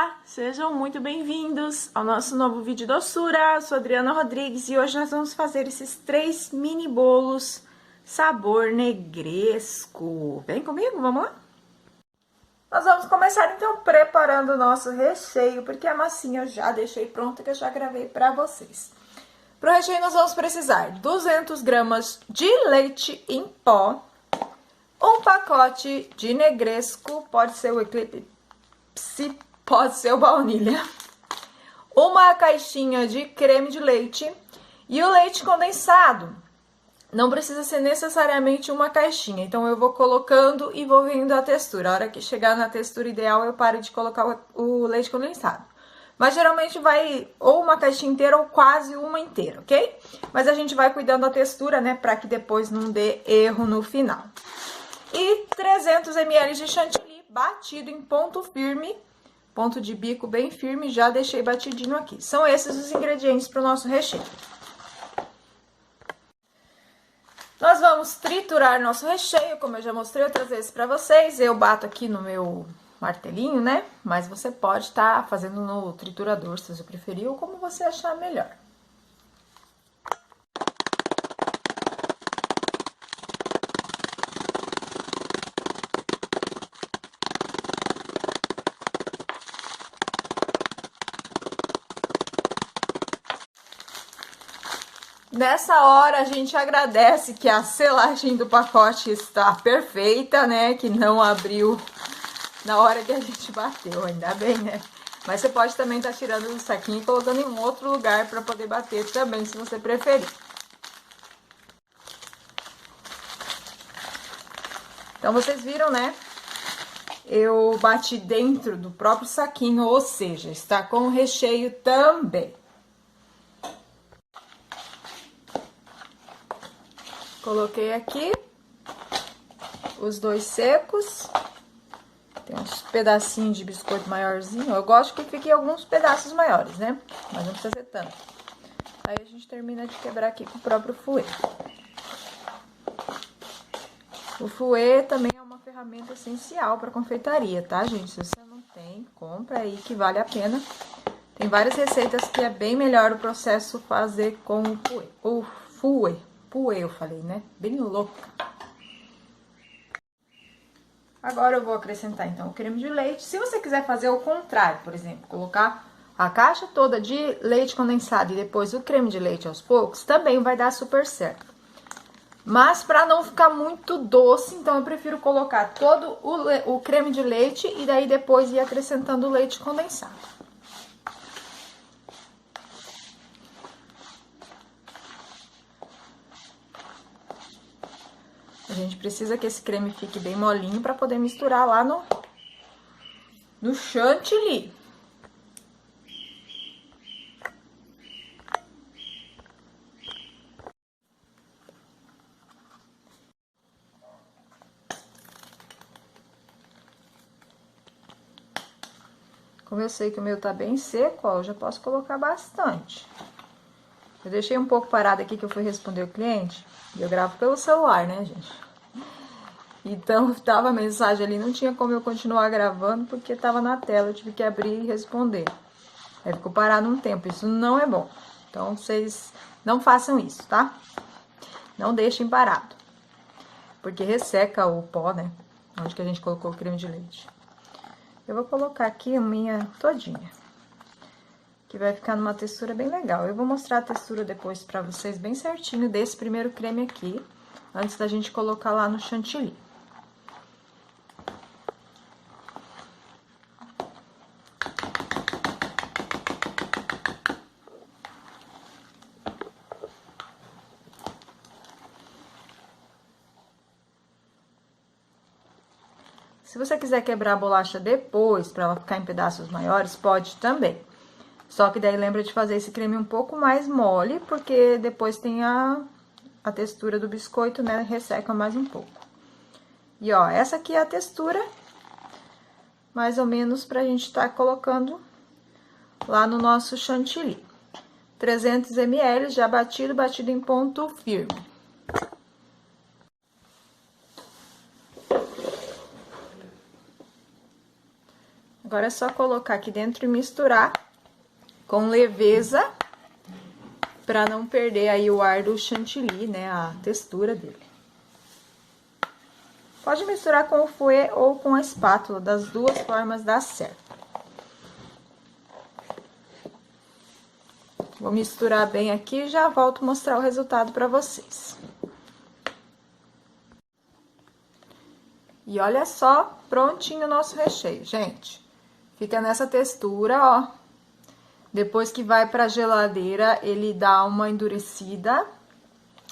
Olá, sejam muito bem-vindos ao nosso novo vídeo doçura. Eu sou Adriana Rodrigues e hoje nós vamos fazer esses 3 mini bolos sabor negresco. Vem comigo, vamos lá? Nós vamos começar então preparando o nosso recheio, porque a massinha eu já deixei pronta, que eu já gravei para vocês. Para o recheio nós vamos precisar 200 gramas de leite em pó, um pacote de negresco, pode ser o Eclipse, pode ser o baunilha, uma caixinha de creme de leite e o leite condensado. Não precisa ser necessariamente uma caixinha, então eu vou colocando e vou vendo a textura. A hora que chegar na textura ideal, eu paro de colocar o leite condensado. Mas geralmente vai ou uma caixinha inteira ou quase uma inteira, ok? Mas a gente vai cuidando da textura, né, para que depois não dê erro no final. E 300 ml de chantilly batido em ponto firme, ponto de bico bem firme, já deixei batidinho aqui. São esses os ingredientes para o nosso recheio. Nós vamos triturar nosso recheio, como eu já mostrei outras vezes para vocês. Eu bato aqui no meu martelinho, né? Mas você pode estar fazendo no triturador, se você preferir, ou como você achar melhor. Nessa hora, a gente agradece que a selagem do pacote está perfeita, né? Que não abriu na hora que a gente bateu, ainda bem, né? Mas você pode também estar tirando do saquinho e colocando em um outro lugar para poder bater também, se você preferir. Então, vocês viram, né? Eu bati dentro do próprio saquinho, ou seja, está com o recheio também. Coloquei aqui os dois secos. Tem uns pedacinhos de biscoito maiorzinho. Eu gosto que fiquem alguns pedaços maiores, né? Mas não precisa ser tanto. Aí a gente termina de quebrar aqui com o próprio fouet. O fouet também é uma ferramenta essencial para confeitaria, tá, gente? Se você não tem, compra aí que vale a pena. Tem várias receitas que é bem melhor o processo fazer com o fouet. O fouet. Fouet, eu falei, né? Bem louca. Agora eu vou acrescentar, então, o creme de leite. Se você quiser fazer o contrário, por exemplo, colocar a caixa toda de leite condensado e depois o creme de leite aos poucos, também vai dar super certo. Mas para não ficar muito doce, então eu prefiro colocar todo o creme de leite e daí depois ir acrescentando o leite condensado. A gente precisa que esse creme fique bem molinho para poder misturar lá no chantilly. Como eu sei que o meu tá bem seco, ó, eu já posso colocar bastante. Eu deixei um pouco parado aqui que eu fui responder o cliente. E eu gravo pelo celular, né, gente? Então, tava a mensagem ali, não tinha como eu continuar gravando, porque tava na tela, eu tive que abrir e responder. Aí ficou parado um tempo, isso não é bom. Então, vocês não façam isso, tá? Não deixem parado. Porque resseca o pó, né? Onde que a gente colocou o creme de leite. Eu vou colocar aqui a minha todinha. Que vai ficar numa textura bem legal. Eu vou mostrar a textura depois pra vocês bem certinho desse primeiro creme aqui, antes da gente colocar lá no chantilly. Se você quiser quebrar a bolacha depois, pra ela ficar em pedaços maiores, pode também. Só que daí lembra de fazer esse creme um pouco mais mole, porque depois tem a textura do biscoito, né? Resseca mais um pouco. E, ó, essa aqui é a textura, mais ou menos, pra gente tá colocando lá no nosso chantilly. 300 ml já batido em ponto firme. Agora é só colocar aqui dentro e misturar com leveza, para não perder aí o ar do chantilly, né, a textura dele. Pode misturar com o fouet ou com a espátula, das duas formas dá certo. Vou misturar bem aqui e já volto mostrar o resultado para vocês. E olha só, prontinho o nosso recheio, gente. Fica nessa textura, ó. Depois que vai pra geladeira, ele dá uma endurecida,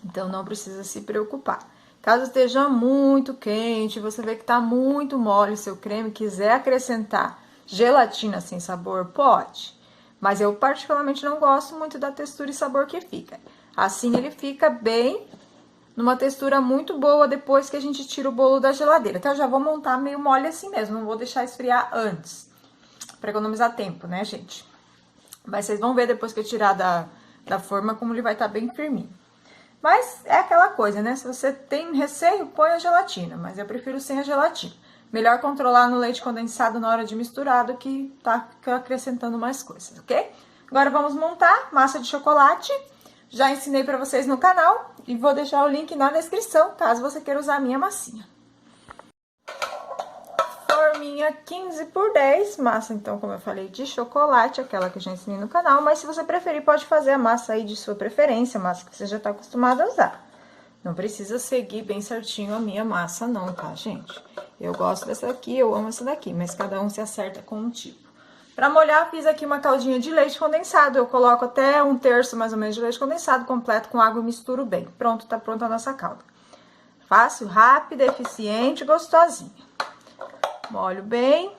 então não precisa se preocupar. Caso esteja muito quente, você vê que tá muito mole seu creme, quiser acrescentar gelatina sem sabor, pode. Mas eu particularmente não gosto muito da textura e sabor que fica. Assim ele fica bem, numa textura muito boa depois que a gente tira o bolo da geladeira. Então eu já vou montar meio mole assim mesmo, não vou deixar esfriar antes, pra economizar tempo, né, gente? Mas vocês vão ver depois que eu tirar da forma como ele vai estar bem firminho. Mas é aquela coisa, né? Se você tem receio, põe a gelatina. Mas eu prefiro sem a gelatina. Melhor controlar no leite condensado na hora de misturar do que tá acrescentando mais coisas, ok? Agora vamos montar massa de chocolate. Já ensinei pra vocês no canal. E vou deixar o link na descrição, caso você queira usar a minha massinha. Forminha 15 por 10, massa então, como eu falei, de chocolate, aquela que eu já ensinei no canal, mas se você preferir, pode fazer a massa aí de sua preferência, massa que você já tá acostumado a usar. Não precisa seguir bem certinho a minha massa não, tá, gente? Eu gosto dessa daqui, eu amo essa daqui, mas cada um se acerta com um tipo. Pra molhar, fiz aqui uma caldinha de leite condensado, eu coloco até 1/3 mais ou menos de leite condensado, completo com água e misturo bem. Pronto, tá pronta a nossa calda. Fácil, rápida, eficiente, gostosinha. Molho bem.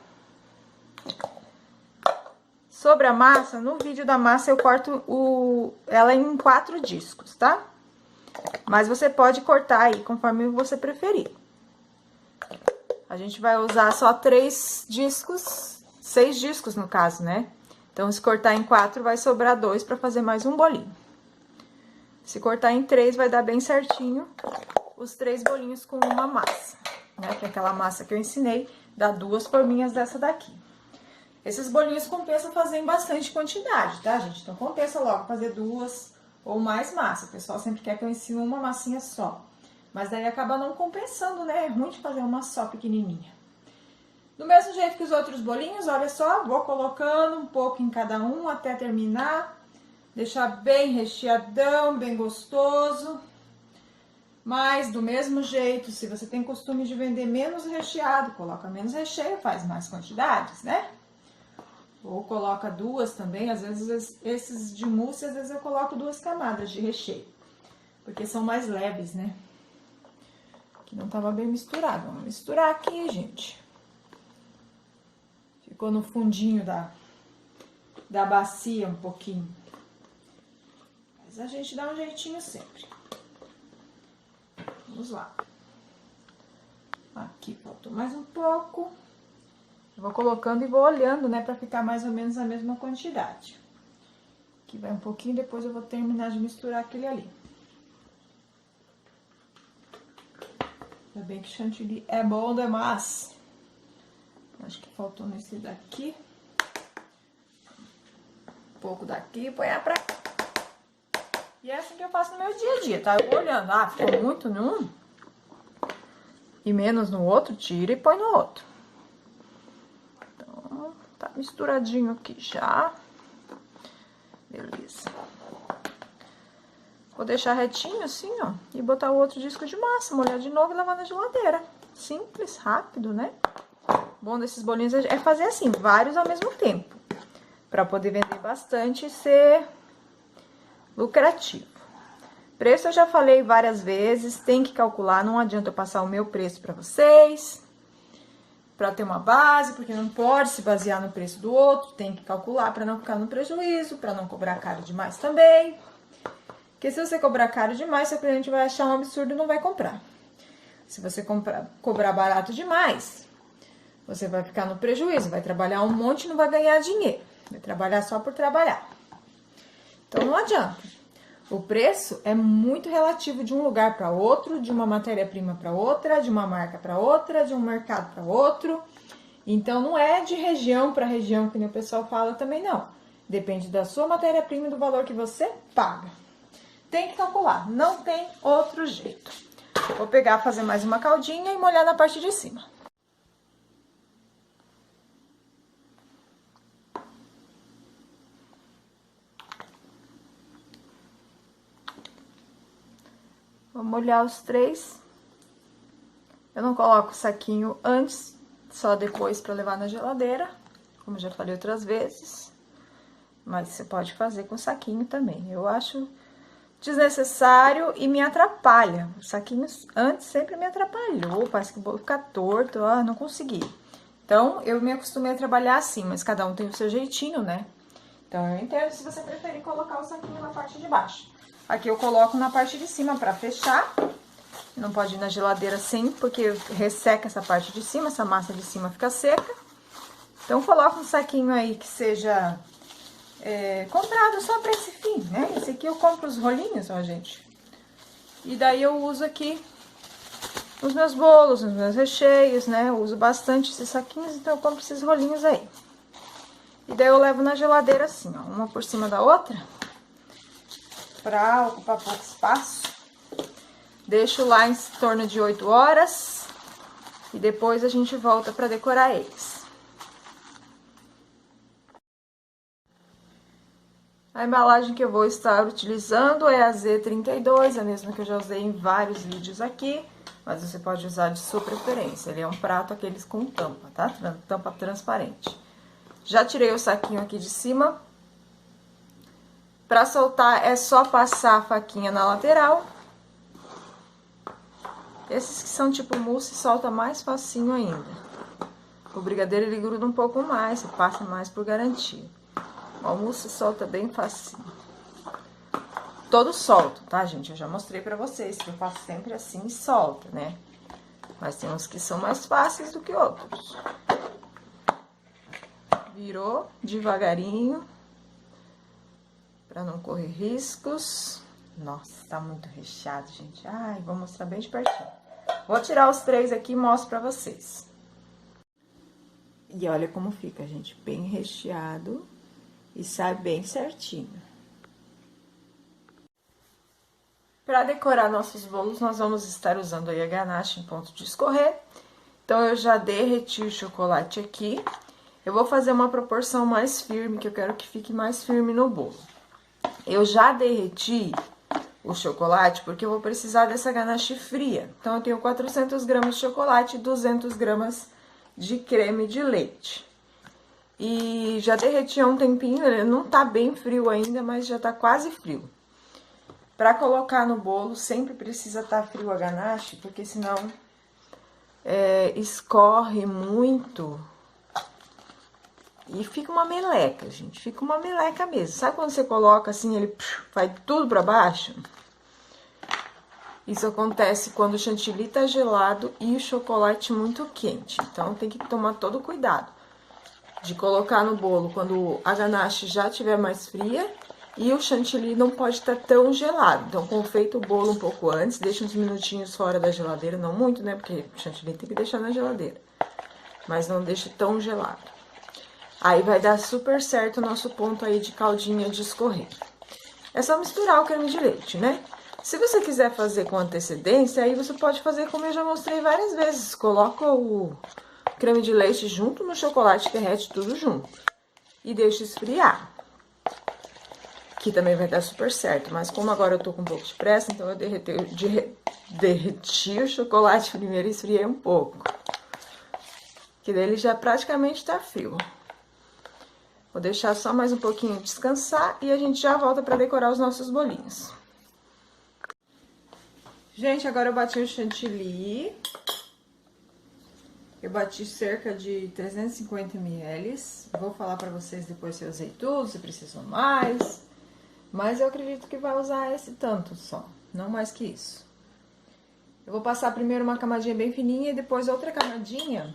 Sobre a massa, no vídeo da massa eu corto ela em 4 discos, tá? Mas você pode cortar aí conforme você preferir. A gente vai usar só 3 discos, 6 discos no caso, né? Então, se cortar em 4, vai sobrar 2 para fazer mais um bolinho. Se cortar em 3, vai dar bem certinho os 3 bolinhos com uma massa, né? Que é aquela massa que eu ensinei, dá 2 forminhas dessa daqui. Esses bolinhos compensa fazer em bastante quantidade, tá, gente? Então, compensa logo fazer 2 ou mais massa. O pessoal sempre quer que eu ensine uma massinha só. Mas daí acaba não compensando, né? É ruim de fazer uma só pequenininha. Do mesmo jeito que os outros bolinhos, olha só, vou colocando um pouco em cada um até terminar. Deixar bem recheadão, bem gostoso. Mas, do mesmo jeito, se você tem costume de vender menos recheado, coloca menos recheio, faz mais quantidades, né? Ou coloca 2 também, às vezes esses de mousse, às vezes eu coloco 2 camadas de recheio. Porque são mais leves, né? Aqui não tava bem misturado, vamos misturar aqui, gente. Ficou no fundinho da bacia um pouquinho. Mas a gente dá um jeitinho sempre. Vamos lá. Aqui faltou mais um pouco. Eu vou colocando e vou olhando, né, pra ficar mais ou menos a mesma quantidade. Aqui vai um pouquinho, depois eu vou terminar de misturar aquele ali. Ainda bem que chantilly é bom demais. Acho que faltou nesse daqui. Um pouco daqui, põe pra cá. E é assim que eu faço no meu dia a dia, tá? Eu vou olhando, ah, ficou muito num e menos no outro, tira e põe no outro. Então, tá misturadinho aqui já. Beleza. Vou deixar retinho assim, ó, e botar o outro disco de massa, molhar de novo e levar na geladeira. Simples, rápido, né? O bom desses bolinhos é fazer assim, vários ao mesmo tempo, pra poder vender bastante e ser lucrativo. Preço eu já falei várias vezes, tem que calcular, não adianta eu passar o meu preço pra vocês, pra ter uma base, porque não pode se basear no preço do outro, tem que calcular pra não ficar no prejuízo, pra não cobrar caro demais também. Porque se você cobrar caro demais, seu cliente vai achar um absurdo e não vai comprar. Se você cobrar barato demais, você vai ficar no prejuízo, vai trabalhar um monte e não vai ganhar dinheiro, vai trabalhar só por trabalhar. Então, não adianta. O preço é muito relativo de um lugar para outro, de uma matéria-prima para outra, de uma marca para outra, de um mercado para outro. Então, não é de região para região, que nem o pessoal fala também, não. Depende da sua matéria-prima e do valor que você paga. Tem que calcular, não tem outro jeito. Vou pegar, fazer mais uma caldinha e molhar na parte de cima. Vou molhar os 3. Eu não coloco o saquinho antes, só depois para levar na geladeira, como já falei outras vezes. Mas você pode fazer com o saquinho também. Eu acho desnecessário e me atrapalha. O saquinho antes sempre me atrapalhou, parece que o bolo fica torto, não consegui. Então, eu me acostumei a trabalhar assim, mas cada um tem o seu jeitinho, né? Então, eu entendo se você preferir colocar o saquinho na parte de baixo. Aqui eu coloco na parte de cima para fechar. Não pode ir na geladeira assim, porque resseca essa parte de cima, essa massa de cima fica seca. Então, coloca um saquinho aí que seja comprado só para esse fim, né? Esse aqui eu compro os rolinhos, ó, gente. E daí eu uso aqui os meus bolos, os meus recheios, né? Eu uso bastante esses saquinhos, então eu compro esses rolinhos aí. E daí eu levo na geladeira assim, ó, uma por cima da outra, pra ocupar pouco espaço. Deixo lá em torno de 8 horas e depois a gente volta para decorar eles. A embalagem que eu vou estar utilizando é a Z32, a mesma que eu já usei em vários vídeos aqui, mas você pode usar de sua preferência. Ele é um prato aqueles com tampa, tá? Tampa transparente. Já tirei o saquinho aqui de cima. Para soltar é só passar a faquinha na lateral. Esses que são tipo mousse solta mais facinho ainda. O brigadeiro ele gruda um pouco mais, você passa mais por garantia. O mousse solta bem facinho. Todos soltam, tá, gente? Eu já mostrei pra vocês que eu faço sempre assim e solta, né? Mas tem uns que são mais fáceis do que outros. Virou devagarinho, pra não correr riscos. Nossa, tá muito recheado, gente. Ai, vou mostrar bem de pertinho. Vou tirar os 3 aqui e mostro pra vocês. E olha como fica, gente. Bem recheado e sai bem certinho. Para decorar nossos bolos, nós vamos estar usando aí a ganache em ponto de escorrer. Então, eu já derreti o chocolate aqui. Eu vou fazer uma proporção mais firme, que eu quero que fique mais firme no bolo. Eu já derreti o chocolate, porque eu vou precisar dessa ganache fria. Então, eu tenho 400 gramas de chocolate e 200 gramas de creme de leite. E já derreti há um tempinho, ele não tá bem frio ainda, mas já tá quase frio. Pra colocar no bolo, sempre precisa estar frio a ganache, porque senão escorre muito e fica uma meleca, gente. Fica uma meleca mesmo. Sabe quando você coloca assim, ele vai tudo pra baixo? Isso acontece quando o chantilly tá gelado e o chocolate muito quente. Então, tem que tomar todo cuidado de colocar no bolo quando a ganache já estiver mais fria e o chantilly não pode estar tão gelado. Então, confeita o bolo um pouco antes, deixa uns minutinhos fora da geladeira, não muito, né? Porque o chantilly tem que deixar na geladeira, mas não deixe tão gelado. Aí vai dar super certo o nosso ponto aí de caldinha de escorrer. É só misturar o creme de leite, né? Se você quiser fazer com antecedência, aí você pode fazer como eu já mostrei várias vezes. Coloca o creme de leite junto no chocolate, derrete tudo junto. E deixa esfriar. Que também vai dar super certo. Mas como agora eu tô com um pouco de pressa, então eu derreti o chocolate primeiro e esfriei um pouco. Que daí ele já praticamente tá frio. Vou deixar só mais um pouquinho descansar e a gente já volta pra decorar os nossos bolinhos. Gente, agora eu bati o chantilly. Eu bati cerca de 350 ml. Vou falar pra vocês depois se eu usei tudo, se precisou mais. Mas eu acredito que vai usar esse tanto só, não mais que isso. Eu vou passar primeiro uma camadinha bem fininha e depois outra camadinha.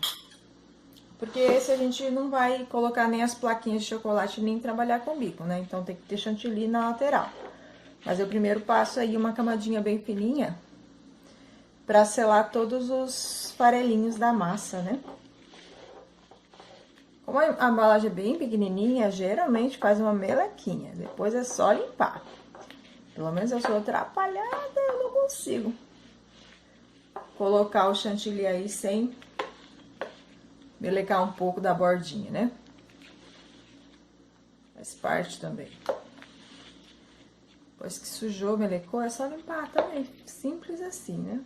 Porque esse a gente não vai colocar nem as plaquinhas de chocolate, nem trabalhar com bico, né? Então tem que ter chantilly na lateral. Mas eu primeiro passo aí uma camadinha bem fininha pra selar todos os farelinhos da massa, né? Como a embalagem é bem pequenininha, geralmente faz uma melequinha. Depois é só limpar. Pelo menos eu sou atrapalhada, eu não consigo colocar o chantilly aí sem melecar um pouco da bordinha, né? Faz parte também. Depois que sujou, melecou, é só limpar também. Simples assim, né?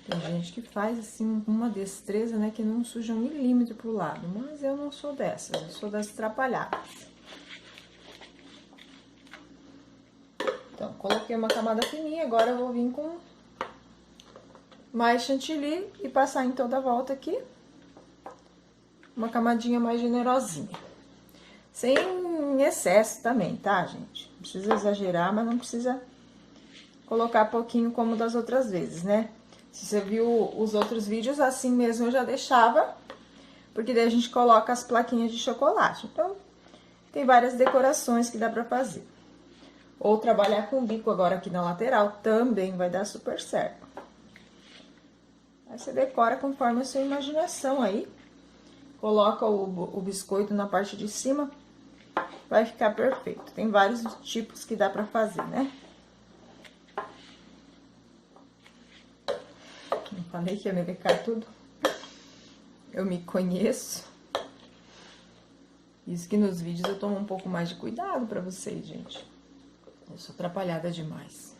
Tem gente que faz assim com uma destreza, né? Que não suja 1 milímetro pro lado. Mas eu não sou dessas, eu sou das atrapalhadas. Então, coloquei uma camada fininha, agora eu vou vir com mais chantilly e passar em toda a volta aqui. Uma camadinha mais generosinha. Sem excesso também, tá, gente? Não precisa exagerar, mas não precisa colocar pouquinho como das outras vezes, né? Se você viu os outros vídeos, assim mesmo eu já deixava, porque daí a gente coloca as plaquinhas de chocolate. Então, tem várias decorações que dá pra fazer. Ou trabalhar com bico agora aqui na lateral, também vai dar super certo. Aí você decora conforme a sua imaginação aí. Coloca o biscoito na parte de cima, vai ficar perfeito. Tem vários tipos que dá pra fazer, né? Não falei que ia melecar tudo. Eu me conheço. Isso que nos vídeos eu tomo um pouco mais de cuidado pra vocês, gente. Eu sou atrapalhada demais.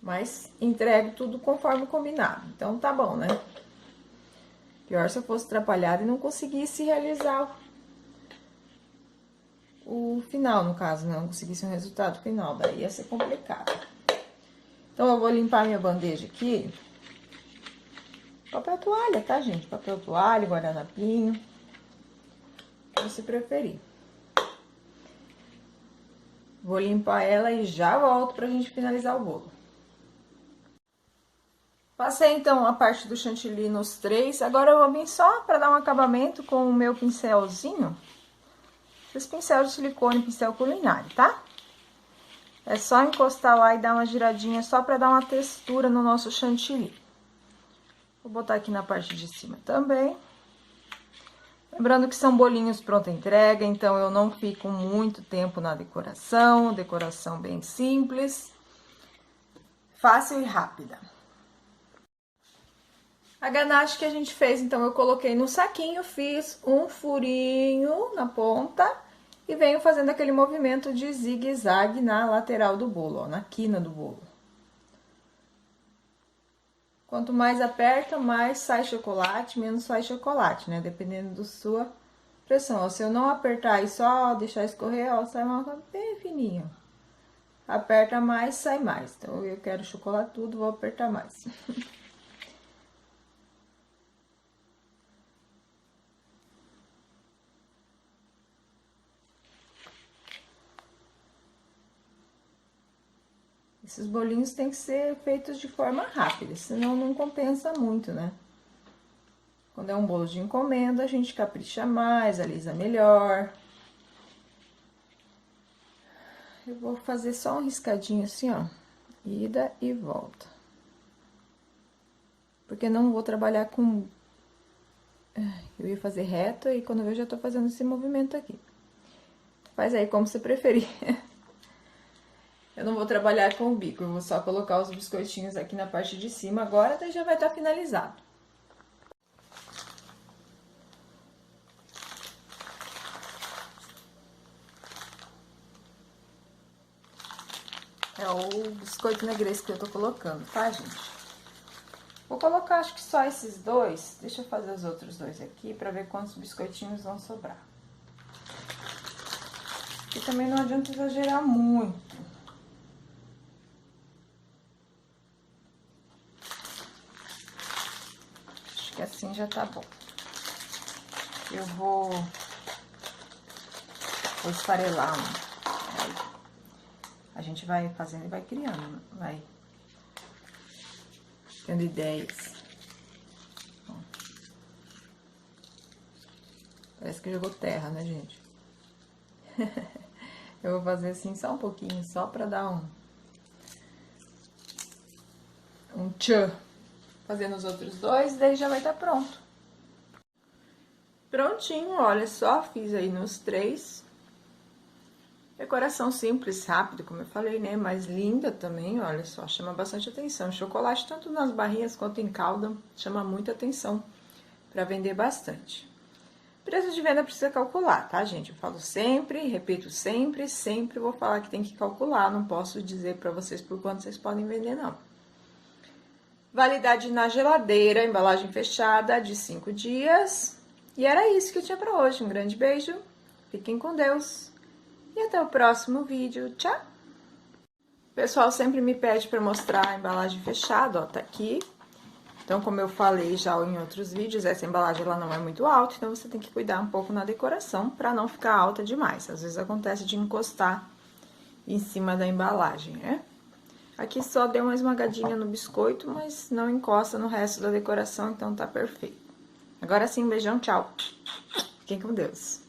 Mas entrego tudo conforme combinado. Então tá bom, né? Pior se eu fosse atrapalhada e não conseguisse realizar o final, no caso, né? Não conseguisse um resultado final. Daí ia ser complicado. Então, eu vou limpar minha bandeja aqui. Papel toalha, tá, gente? Papel toalha, guardanapinho. Se você preferir. Vou limpar ela e já volto pra gente finalizar o bolo. Passei, então, a parte do chantilly nos 3. Agora eu vou vir só pra dar um acabamento com o meu pincelzinho. Esse pincel de silicone, pincel culinário, tá? É só encostar lá e dar uma giradinha só pra dar uma textura no nosso chantilly. Vou botar aqui na parte de cima também. Lembrando que são bolinhos pronta entrega, então eu não fico muito tempo na decoração. Decoração bem simples, fácil e rápida. A ganache que a gente fez, então, eu coloquei no saquinho, fiz um furinho na ponta e venho fazendo aquele movimento de zigue-zague na lateral do bolo, ó, na quina do bolo. Quanto mais aperta, mais sai chocolate, menos sai chocolate, né? Dependendo da sua pressão. Ó, se eu não apertar e só deixar escorrer, ó, sai uma coisa bem fininha. Aperta mais, sai mais. Então, eu quero chocolate tudo, vou apertar mais. Esses bolinhos têm que ser feitos de forma rápida, senão não compensa muito, né? Quando é um bolo de encomenda, a gente capricha mais, alisa melhor. Eu vou fazer só um riscadinho assim, ó, ida e volta. Porque não vou trabalhar com... Eu ia fazer reto e quando eu vejo já tô fazendo esse movimento aqui. Faz aí como você preferir. Eu não vou trabalhar com o bico, eu vou só colocar os biscoitinhos aqui na parte de cima agora, daí já vai estar finalizado. É o biscoito negresco que eu tô colocando, tá, gente? Vou colocar, acho que só esses dois. Deixa eu fazer os outros dois aqui pra ver quantos biscoitinhos vão sobrar. E também não adianta exagerar muito. Acho que assim já tá bom. Eu vou esfarelar um. A gente vai fazendo e vai criando, vai tendo ideias. Ó. Parece que jogou terra, né, gente? Eu vou fazer assim só um pouquinho, só pra dar um tchan fazendo os outros dois, daí já vai estar pronto. Prontinho, olha só, fiz aí nos 3. Decoração simples, rápido, como eu falei, né? Mas linda também, olha só, chama bastante atenção. Chocolate, tanto nas barrinhas quanto em calda, chama muita atenção para vender bastante. Preço de venda precisa calcular, tá, gente? Eu falo sempre, repito sempre, sempre vou falar que tem que calcular. Não posso dizer para vocês por quanto vocês podem vender, não. Validade na geladeira, embalagem fechada de 5 dias. E era isso que eu tinha para hoje. Um grande beijo, fiquem com Deus e até o próximo vídeo. Tchau! O pessoal sempre me pede para mostrar a embalagem fechada, ó, tá aqui. Então, como eu falei já em outros vídeos, essa embalagem ela não é muito alta, então você tem que cuidar um pouco na decoração para não ficar alta demais. Às vezes acontece de encostar em cima da embalagem, né? Aqui só deu uma esmagadinha no biscoito, mas não encosta no resto da decoração, então tá perfeito. Agora sim, beijão, tchau. Fiquem com Deus.